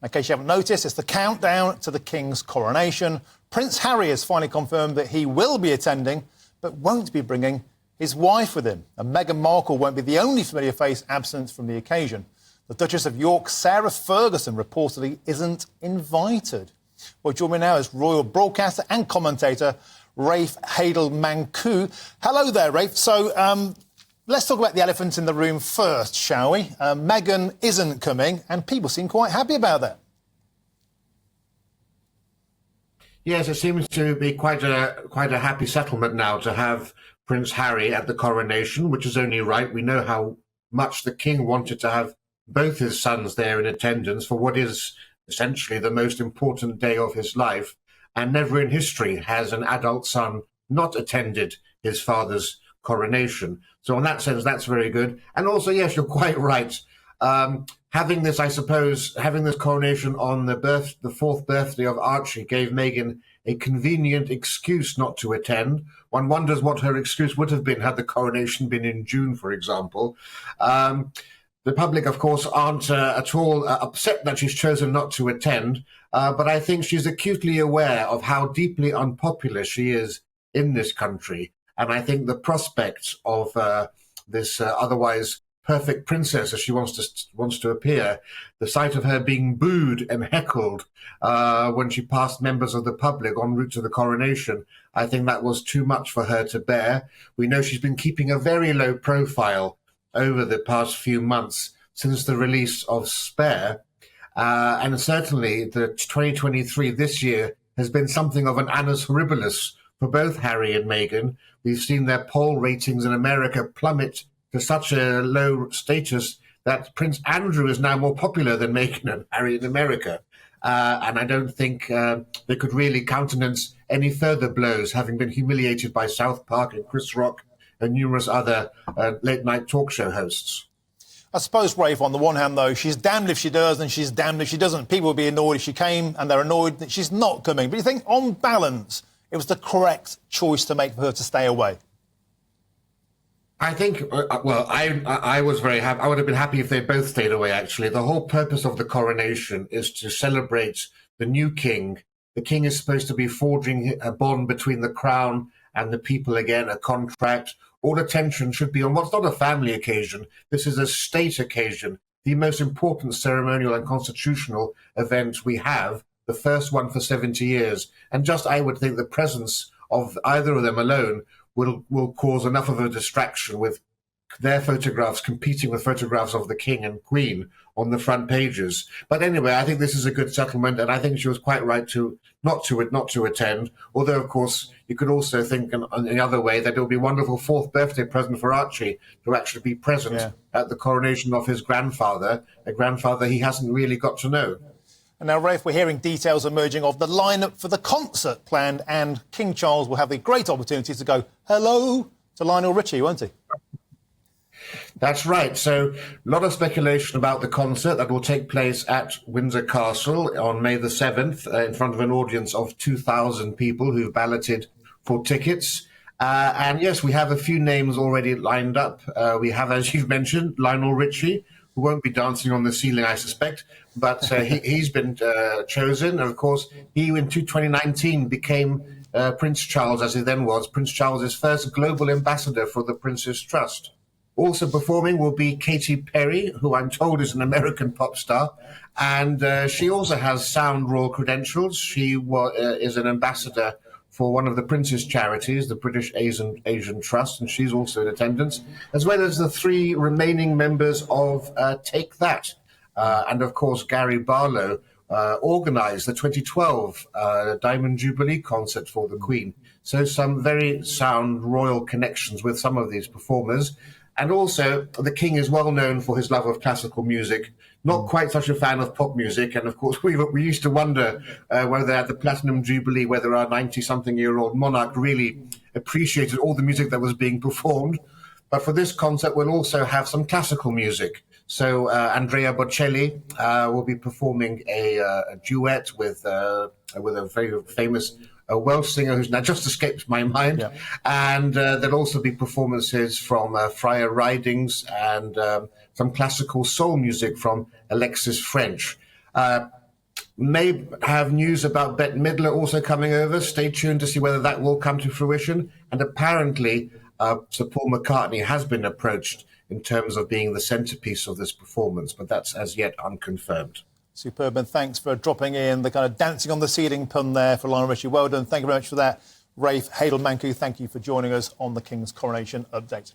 In case you haven't noticed, it's the countdown to the King's coronation. Prince Harry has finally confirmed that he will be attending, but won't be bringing his wife with him. And Meghan Markle won't be the only familiar face absent from the occasion. The Duchess of York, Sarah Ferguson, reportedly isn't invited. Well, joining me now is royal broadcaster and commentator Rafe Hadel-Mancu. Hello there, Rafe. So let's talk about the elephant in the room first, shall we? Meghan isn't coming, and people seem quite happy about that. Yes, it seems to be quite a happy settlement now to have Prince Harry at the coronation, which is only right. We know how much the King wanted to have both his sons there in attendance for what is essentially the most important day of his life, and never in history has an adult son not attended his father's coronation. So in that sense, that's very good. And also, yes, you're quite right. Having this, I suppose, having this coronation on the fourth birthday of Archie gave Meghan a convenient excuse not to attend. One wonders what her excuse would have been had the coronation been in June, for example. The public, of course, aren't at all upset that she's chosen not to attend, but I think she's acutely aware of how deeply unpopular she is in this country. And I think the prospect of this otherwise perfect princess, as she wants to appear, the sight of her being booed and heckled when she passed members of the public en route to the coronation, I think that was too much for her to bear. We know she's been keeping a very low profile over the past few months since the release of Spare. And certainly the 2023, this year, has been something of an annus horribilis for both Harry and Meghan. We've seen their poll ratings in America plummet to such a low status that Prince Andrew is now more popular than Meghan and Harry in America. And I don't think they could really countenance any further blows, having been humiliated by South Park and Chris Rock and numerous other late-night talk show hosts. I suppose, Rafe, on the one hand, though, she's damned if she does and she's damned if she doesn't. People will be annoyed if she came, and they're annoyed that she's not coming. But you think, on balance, it was the correct choice to make for her to stay away? I think, I was very happy. I would have been happy if they both stayed away, actually. The whole purpose of the coronation is to celebrate the new king. The king is supposed to be forging a bond between the crown and the people again, a contract. All attention should be on what's not a family occasion. This is a state occasion, the most important ceremonial and constitutional event we have, the first one for 70 years. And just, I would think, the presence of either of them alone will cause enough of a distraction with their photographs competing with photographs of the king and queen on the front pages. But anyway, I think this is a good settlement, and I think she was quite right to not to attend. Although, of course, you could also think in the other way that it would be a wonderful fourth birthday present for Archie to actually be present at the coronation of his grandfather, a grandfather he hasn't really got to know. And now, Rafe, we're hearing details emerging of the lineup for the concert planned, and King Charles will have the great opportunity to go hello to Lionel Richie, won't he? That's right. So a lot of speculation about the concert that will take place at Windsor Castle on May the 7th in front of an audience of 2,000 people who've balloted for tickets. And yes, we have a few names already lined up. We have, as you've mentioned, Lionel Richie, who won't be dancing on the ceiling, I suspect, but he's been chosen. And of course, he in 2019 became Prince Charles, as he then was, Prince Charles's first global ambassador for the Prince's Trust. Also performing will be Katy Perry, who I'm told is an American pop star, and she also has sound royal credentials. She is an ambassador for one of the Prince's charities, the British Asian Trust, and she's also in attendance, as well as the three remaining members of Take That. And of course, Gary Barlow organised the 2012 Diamond Jubilee concert for the Queen. So some very sound royal connections with some of these performers. And also, the King is well known for his love of classical music, not quite such a fan of pop music. And of course, we used to wonder whether at the Platinum Jubilee, whether our 90-something-year-old monarch really appreciated all the music that was being performed. But for this concert, we'll also have some classical music. So Andrea Bocelli will be performing a duet with a very famous Welsh singer who's now just escaped my mind. Yeah. And there'll also be performances from Friar Ridings and some classical soul music from Alexis French. may have news about Bette Midler also coming over. Stay tuned to see whether that will come to fruition. And apparently, Sir Paul McCartney has been approached in terms of being the centrepiece of this performance, but that's as yet unconfirmed. Superb, and thanks for dropping in the kind of dancing on the ceiling pun there for Lionel Richie. Well done. Thank you very much for that. Rafe Hadel-Manku, thank you for joining us on the King's Coronation Update.